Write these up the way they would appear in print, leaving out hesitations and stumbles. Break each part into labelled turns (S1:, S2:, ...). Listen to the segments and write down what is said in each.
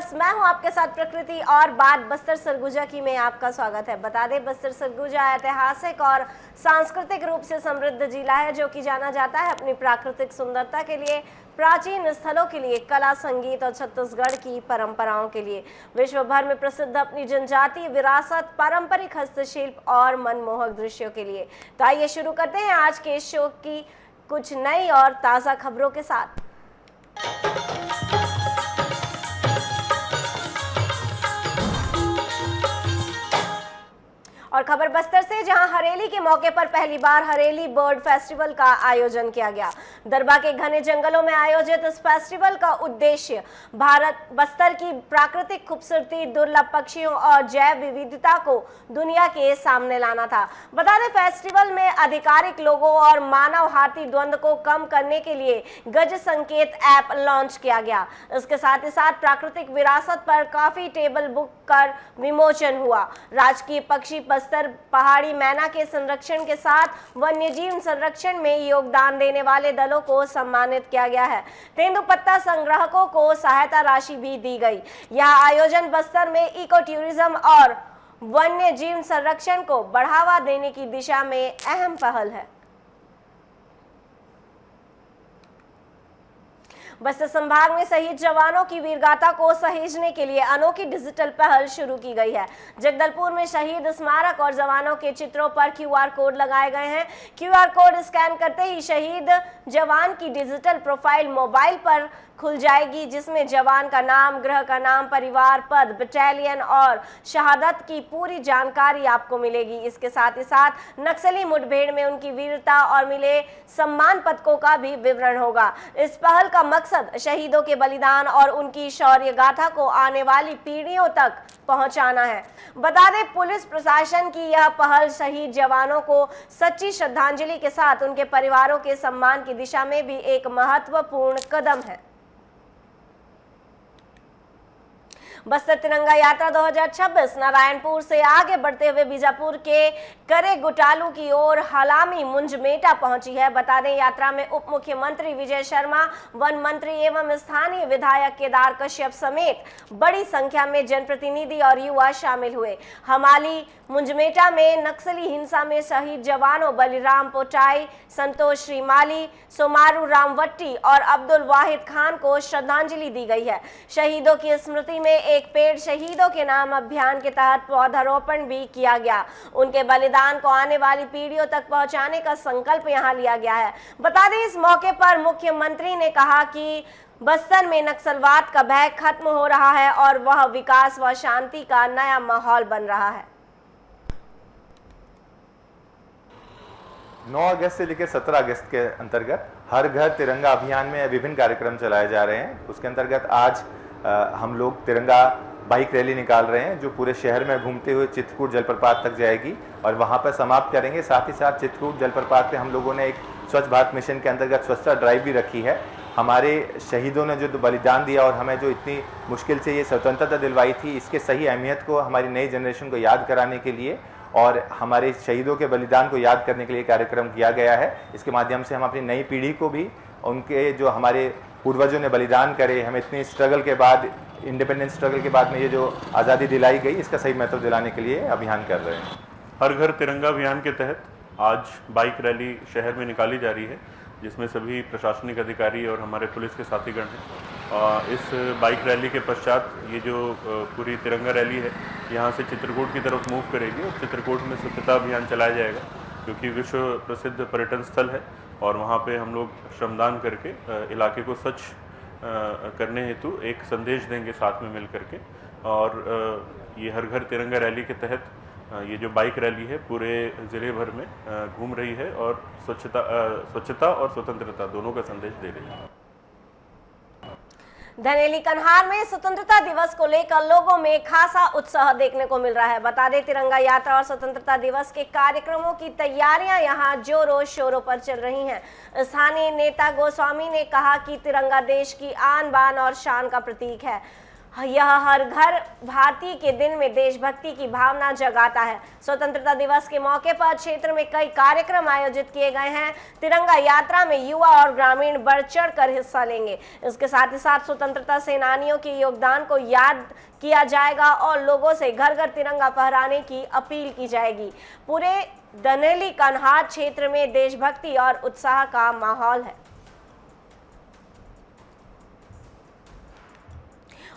S1: Viewers, मैं हूं आपके साथ प्रकृति और बात बस्तर सरगुजा की में आपका स्वागत है। बता दें, बस्तर सरगुजा ऐतिहासिक और सांस्कृतिक रूप से समृद्ध जिला है जो कि जाना जाता है अपनी प्राकृतिक सुंदरता के लिए, प्राचीन स्थलों के लिए, कला संगीत और छत्तीसगढ़ की परंपराओं के लिए। विश्व भर में प्रसिद्ध अपनी जनजातीय विरासत, पारंपरिक हस्तशिल्प और मनमोहक दृश्यों के लिए। तो आइए शुरू करते हैं आज के शो की कुछ नई और ताज़ा खबरों के साथ। और खबर बस्तर से, जहां हरेली के मौके पर पहली बार हरेली बर्ड फेस्टिवल का आयोजन किया गया। दरबा के घने जंगलों में आयोजित इस फेस्टिवल का उद्देश्य भारत बस्तर की प्राकृतिक खूबसूरती, दुर्लभ पक्षियों और जैव विविधता को दुनिया के सामने लाना था। बता दें, फेस्टिवल में आधिकारिक लोगों और मानव हाथी द्वंद्व को कम करने के लिए गज संकेत ऐप लॉन्च किया गया। इसके साथ ही साथ प्राकृतिक विरासत पर काफी टेबल बुक कर विमोचन हुआ। राजकीय पक्षी बस्तर पहाड़ी मैना के संरक्षण के साथ वन्यजीव संरक्षण में योगदान देने वाले दलों को सम्मानित किया गया है। तेंदुपत्ता संग्राहकों को सहायता राशि भी दी गई। यह आयोजन बस्तर में इको टूरिज्म और वन्य जीव संरक्षण को बढ़ावा देने की दिशा में अहम पहल है। बस्तर संभाग में शहीद जवानों की वीरगाथा को सहेजने के लिए अनोखी डिजिटल पहल शुरू की गई है। जगदलपुर में शहीद स्मारक और जवानों के चित्रों पर QR कोड लगाए गए हैं। QR कोड स्कैन करते ही शहीद जवान की डिजिटल प्रोफाइल मोबाइल पर खुल जाएगी, जिसमें जवान का नाम, गृह का नाम, परिवार, पद, बटालियन और शहादत की पूरी जानकारी आपको मिलेगी। इसके साथ ही साथ नक्सली मुठभेड़ में उनकी वीरता और मिले सम्मान पदकों का भी विवरण होगा। इस पहल का मकसद शहीदों के बलिदान और उनकी शौर्य गाथा को आने वाली पीढ़ियों तक पहुंचाना है। बता दें, पुलिस प्रशासन की यह पहल शहीद जवानों को सच्ची श्रद्धांजलि के साथ उनके परिवारों के सम्मान की दिशा में भी एक महत्वपूर्ण कदम है। बस्तर तिरंगा यात्रा 2026 नारायणपुर से आगे बढ़ते हुए बीजापुर के करे गुटालू की ओर हलामी मुंजमेटा पहुंची है। बता दें, यात्रा में उप मुख्यमंत्री विजय शर्मा, वन मंत्री एवं स्थानीय विधायक केदार कश्यप समेत बड़ी संख्या में जनप्रतिनिधि और युवा शामिल हुए। हमाली मुंजमेटा में नक्सली हिंसा में शहीद जवानों बलिराम पोटाई, संतोष श्रीमाली, सोमारू रामवट्टी और अब्दुल वाहिद खान को श्रद्धांजलि दी गई है। शहीदों की स्मृति में एक पेड़ शहीदों के नाम अभियान के तहत पौधारोपण भी किया गया। उनके बलिदान को आने वाली पीढ़ियों तक पहुंचाने का संकल्प यहां लिया गया है। बता दें, इस मौके पर मुख्यमंत्री ने कहा कि बस्तर में नक्सलवाद का भय खत्म हो रहा है और वह विकास व शांति का नया माहौल बन रहा है।
S2: 9 अगस्त से लेकर 17 अगस्त के अंतर्गत हर घर तिरंगा अभियान में विभिन्न कार्यक्रम चलाए जा रहे हैं। उसके अंतर्गत आज हम लोग तिरंगा बाइक रैली निकाल रहे हैं जो पूरे शहर में घूमते हुए चित्रकूट जलप्रपात तक जाएगी और वहां पर समाप्त करेंगे। साथ ही साथ चित्रकूट जलप्रपात पे हम लोगों ने एक स्वच्छ भारत मिशन के अंतर्गत स्वच्छता ड्राइव भी रखी है। हमारे शहीदों ने जो बलिदान दिया और हमें जो इतनी मुश्किल से ये स्वतंत्रता दिलवाई थी, इसके सही अहमियत को हमारी नई जनरेशन को याद कराने के लिए और हमारे शहीदों के बलिदान को याद करने के लिए कार्यक्रम किया गया है। इसके माध्यम से हम अपनी नई पीढ़ी को भी उनके जो हमारे पूर्वजों ने बलिदान करे, हमें इतनी स्ट्रगल के बाद, इंडिपेंडेंस स्ट्रगल के बाद में ये जो आज़ादी दिलाई गई, इसका सही महत्व दिलाने के लिए अभियान कर रहे हैं।
S3: हर घर तिरंगा अभियान के तहत आज बाइक रैली शहर में निकाली जा रही है, जिसमें सभी प्रशासनिक अधिकारी और हमारे पुलिस के साथीगण हैं। इस बाइक रैली के पश्चात ये जो पूरी तिरंगा रैली है यहाँ से चित्रकूट की तरफ मूव करेगी और चित्रकूट में स्वच्छता अभियान चलाया जाएगा, क्योंकि विश्व प्रसिद्ध पर्यटन स्थल है और वहाँ पे हम लोग श्रमदान करके इलाके को स्वच्छ करने हेतु एक संदेश देंगे साथ में मिल करके। और ये हर घर तिरंगा रैली के तहत ये जो बाइक रैली है पूरे ज़िले भर में घूम रही है और स्वच्छता और स्वतंत्रता दोनों का संदेश दे रही है।
S1: धनेली कन्हार में स्वतंत्रता दिवस को लेकर लोगों में खासा उत्साह देखने को मिल रहा है। बता दें, तिरंगा यात्रा और स्वतंत्रता दिवस के कार्यक्रमों की तैयारियां यहां जोरों शोरों पर चल रही हैं। स्थानीय नेता गोस्वामी ने कहा कि तिरंगा देश की आन बान और शान का प्रतीक है। यह हर घर भारतीय के दिन में देशभक्ति की भावना जगाता है। स्वतंत्रता दिवस के मौके पर क्षेत्र में कई कार्यक्रम आयोजित किए गए हैं। तिरंगा यात्रा में युवा और ग्रामीण बढ़ चढ़ कर हिस्सा लेंगे। इसके साथ ही साथ स्वतंत्रता सेनानियों के योगदान को याद किया जाएगा और लोगों से घर घर तिरंगा फहराने की अपील की जाएगी। पूरे दनेली कन्हार क्षेत्र में देशभक्ति और उत्साह का माहौल है।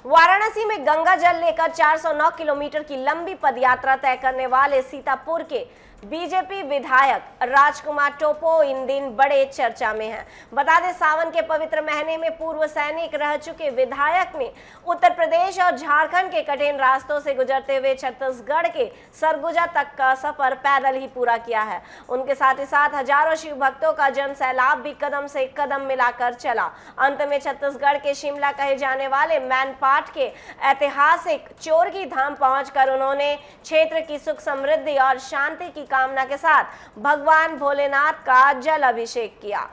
S1: वाराणसी में गंगा जल लेकर 409 किलोमीटर की लंबी पदयात्रा तय करने वाले सीतापुर के बीजेपी विधायक राजकुमार टोपो इन दिन बड़े चर्चा में हैं। बता दें, सावन के पवित्र महीने में पूर्व सैनिक रह चुके विधायक ने उत्तर प्रदेश और झारखंड के कठिन रास्तों से गुजरते हुए छत्तीसगढ़ के सरगुजा तक का सफर पैदल ही पूरा किया है। उनके साथ ही साथ हजारों शिव भक्तों का जन सैलाब भी कदम से कदम मिलाकर चला। अंत में छत्तीसगढ़ के शिमला कहे जाने वाले मैनपाट के ऐतिहासिक चोरगी धाम पहुंचकर उन्होंने क्षेत्र की सुख समृद्धि और शांति की कामना के साथ भगवान भोलेनाथ का जल अभिषेक किया।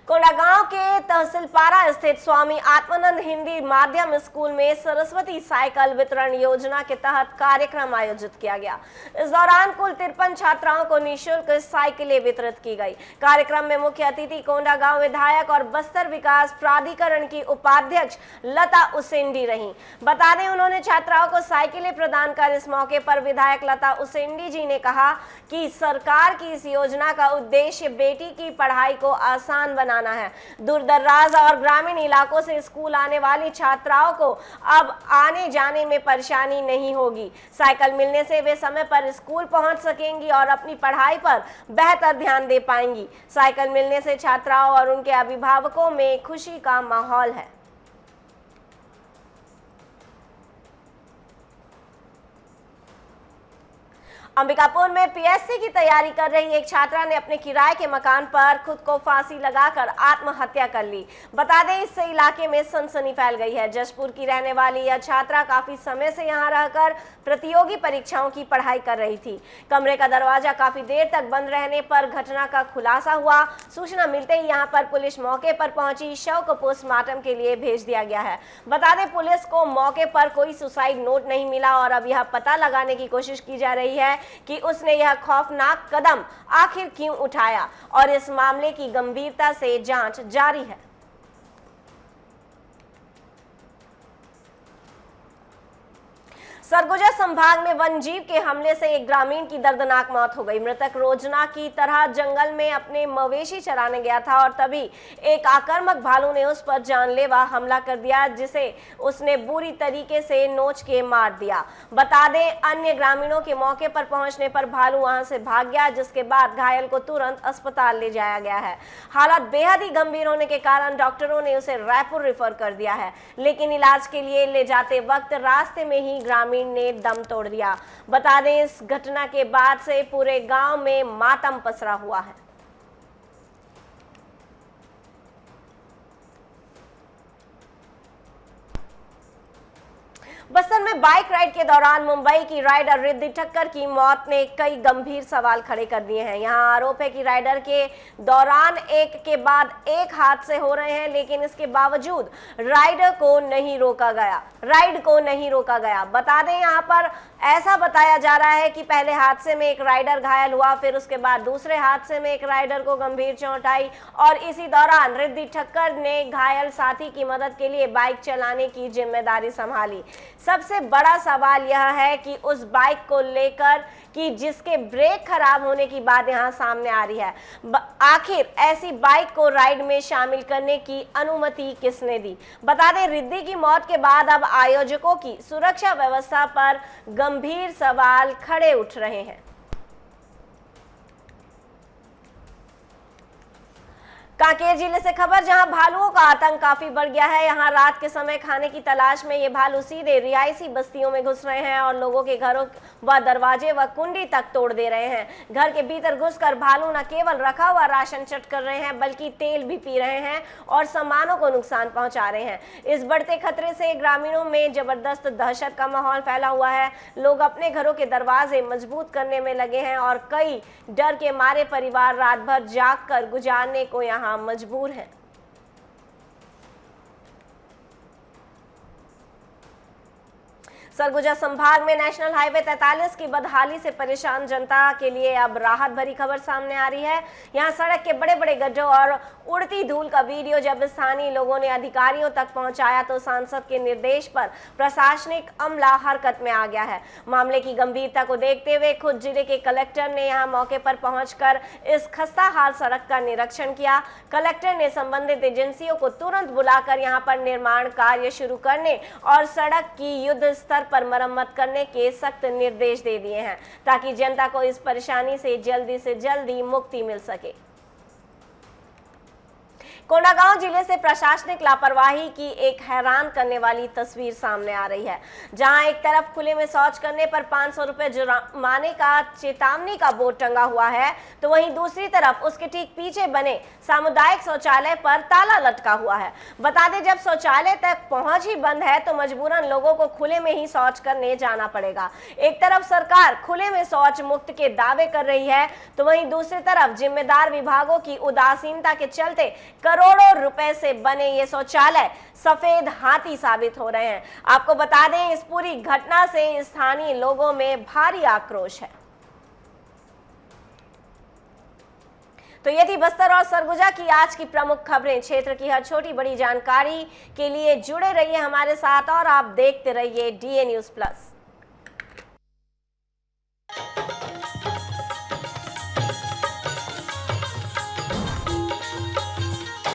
S1: कोंडागांव के तहसीलपारा स्थित स्वामी आत्मानंद हिंदी माध्यम स्कूल में सरस्वती साइकिल वितरण योजना के तहत कार्यक्रम आयोजित किया गया। इस दौरान कुल 53 छात्राओं को निःशुल्क साइकिलें वितरित की गई। कार्यक्रम में मुख्य अतिथि कोंडागांव विधायक और बस्तर विकास प्राधिकरण की उपाध्यक्ष लता उसेंडी रहीं। बता दें, उन्होंने छात्राओं को साइकिलें प्रदान कर इस मौके पर विधायक लता उसेंडी जी ने कहा कि सरकार की इस योजना का उद्देश्य बेटी की पढ़ाई को आसान बनाना है। दूरदराज और ग्रामीण इलाकों से स्कूल आने वाली छात्राओं को अब आने जाने में परेशानी नहीं होगी। साइकिल मिलने से वे समय पर स्कूल पहुंच सकेंगी और अपनी पढ़ाई पर बेहतर ध्यान दे पाएंगी। साइकिल मिलने से छात्राओं और उनके अभिभावकों में खुशी का माहौल है। अंबिकापुर में पीएससी की तैयारी कर रही एक छात्रा ने अपने किराए के मकान पर खुद को फांसी लगाकर आत्महत्या कर ली। बता दें, इससे इलाके में सनसनी फैल गई है। जशपुर की रहने वाली यह छात्रा काफी समय से यहां रहकर प्रतियोगी परीक्षाओं की पढ़ाई कर रही थी। कमरे का दरवाजा काफी देर तक बंद रहने पर घटना का खुलासा हुआ। सूचना मिलते ही यहां पर पुलिस मौके पर पहुंची। शव को पोस्टमार्टम के लिए भेज दिया गया है। बता दें, पुलिस को मौके पर कोई सुसाइड नोट नहीं मिला और अब यह पता लगाने की कोशिश की जा रही है कि उसने यह खौफनाक कदम आखिर क्यों उठाया और इस मामले की गंभीरता से जांच जारी है। सरगुजा संभाग में वनजीव के हमले से एक ग्रामीण की दर्दनाक मौत हो गई। मृतक रोजना की तरह जंगल में अपने मवेशी चराने गया था और तभी एक आक्रामक भालू ने उस पर जानलेवा हमला कर दिया, जिसे उसने बुरी तरीके से नोच के मार दिया। बता दें, अन्य ग्रामीणों के मौके पर पहुंचने पर भालू वहां से भाग गया, जिसके बाद घायल को तुरंत अस्पताल ले जाया गया है। हालत बेहद ही गंभीर होने के कारण डॉक्टरों ने उसे रायपुर रेफर कर दिया है, लेकिन इलाज के लिए ले जाते वक्त रास्ते में ही ग्रामीण ने दम तोड़ दिया। बता दें, इस घटना के बाद से पूरे गांव में मातम पसरा हुआ है। बस्तर में बाइक राइड के दौरान मुंबई की राइडर रिद्धि ठक्कर की मौत ने कई गंभीर सवाल खड़े कर दिए हैं। यहां आरोप है कि राइडर के दौरान एक के बाद एक हादसे हो रहे हैं, लेकिन इसके बावजूद राइड को नहीं रोका गया। बता दें, यहां पर ऐसा बताया जा रहा है कि पहले हादसे में एक राइडर घायल हुआ, फिर उसके बाद दूसरे हादसे में एक राइडर को गंभीर चोट आई और इसी दौरान रिद्धि ठक्कर ने घायल साथी की मदद के लिए बाइक चलाने की जिम्मेदारी संभाली। सबसे बड़ा सवाल यह है कि उस बाइक को लेकर कि जिसके ब्रेक खराब होने की बात यहां सामने आ रही है, आखिर ऐसी बाइक को राइड में शामिल करने की अनुमति किसने दी। बता दें, रिद्धि की मौत के बाद अब आयोजकों की सुरक्षा व्यवस्था पर गंभीर सवाल खड़े उठ रहे हैं। कांकेर जिले से खबर, जहां भालुओं का आतंक काफी बढ़ गया है। यहां रात के समय खाने की तलाश में ये भालू सीधे रिहायशी बस्तियों में घुस रहे हैं और लोगों के घरों व दरवाजे व कुंडी तक तोड़ दे रहे हैं। घर के भीतर घुसकर भालू न केवल रखा हुआ राशन चट कर रहे हैं, बल्कि तेल भी पी रहे हैं और सामानों को नुकसान पहुंचा रहे हैं। इस बढ़ते खतरे से ग्रामीणों में जबरदस्त दहशत का माहौल फैला हुआ है। लोग अपने घरों के दरवाजे मजबूत करने में लगे हैं और कई डर के मारे परिवार रात भर जाग कर गुजारने को यहाँ मजबूर हैं। सरगुजा संभाग में नेशनल हाईवे 43 की बदहाली से परेशान जनता के लिए अब राहत भरी खबर सामने आ रही है। यहां सड़क के बड़े बड़े गड्ढों और उड़ती धूल का वीडियो जब स्थानीय लोगों ने अधिकारियों तक पहुंचाया तो सांसद के निर्देश पर प्रशासनिक अमला हरकत में आ गया है। मामले की गंभीरता को देखते हुए खुद जिले के कलेक्टर ने यहां मौके पर पहुंचकर इस खस्ताहाल सड़क का निरीक्षण किया। कलेक्टर ने संबंधित एजेंसियों को तुरंत बुलाकर यहां पर निर्माण कार्य शुरू करने और सड़क की युद्ध स्तर पर मरम्मत करने के सख्त निर्देश दे दिए हैं ताकि जनता को इस परेशानी से जल्दी मुक्ति मिल सके। कोंडागांव जिले से प्रशासनिक लापरवाही की एक हैरान करने वाली तस्वीर सामने आ रही है, जहां एक तरफ खुले में शौच करने पर 500 रुपए जुर्माने का चेतावनी का बोर्ड टंगा हुआ है, तो वहीं दूसरी तरफ उसके ठीक पीछे बने सामुदायिक शौचालय पर ताला लटका हुआ है। बता दें, जब शौचालय तक पहुंच ही बंद है तो मजबूरन लोगों को खुले में ही शौच करने जाना पड़ेगा। एक तरफ सरकार खुले में शौच मुक्त के दावे कर रही है, तो वहीं दूसरी तरफ जिम्मेदार विभागों की उदासीनता के चलते करोड़ों रुपए से बने ये शौचालय सफेद हाथी साबित हो रहे हैं। आपको बता दें, इस पूरी घटना से स्थानीय लोगों में भारी आक्रोश है। तो ये थी बस्तर और सरगुजा की आज की प्रमुख खबरें। क्षेत्र की हर छोटी बड़ी जानकारी के लिए जुड़े रहिए हमारे साथ और आप देखते रहिए DA News Plus।